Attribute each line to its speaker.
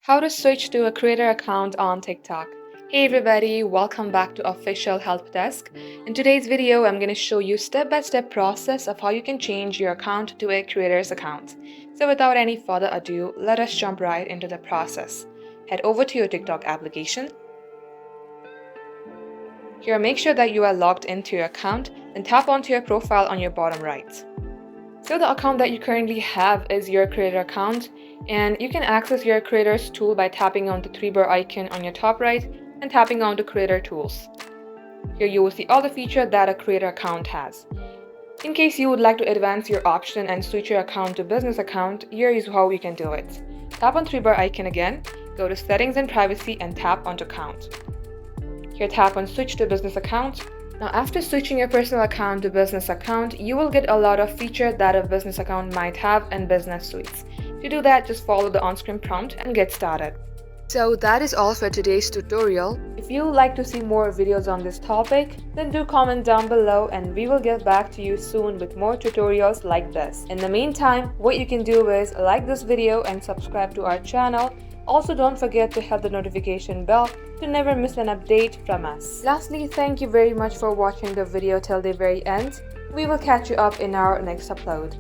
Speaker 1: How to switch to a creator account on TikTok. Hey everybody, welcome back to Official Help Desk. In today's video, I'm going to show you step-by-step process of how you can change your account to a creator's account. So without any further ado, let us jump right into the process. Head over to your TikTok application. Here, make sure that you are logged into your account, then tap onto your profile on your bottom right. So the account that you currently have is your creator account, and you can access your creators tool by tapping on the three-bar icon on your top right and tapping on the creator tools. Here you will see all the features that a creator account has. In case you would like to advance your option and switch your account to business account, here is how you can do it. Tap on three-bar icon again, go to settings and privacy and tap onto account. Here tap on switch to business account. Now after switching your personal account to business account, you will get a lot of features that a business account might have in business suites. To do that, just follow the on-screen prompt and get started. So that is all for today's tutorial. If you would like to see more videos on this topic, then do comment down below and we will get back to you soon with more tutorials like this. In the meantime, what you can do is like this video and subscribe to our channel. Also, don't forget to hit the notification bell to never miss an update from us. Lastly, thank you very much for watching the video till the very end. We will catch you up in our next upload.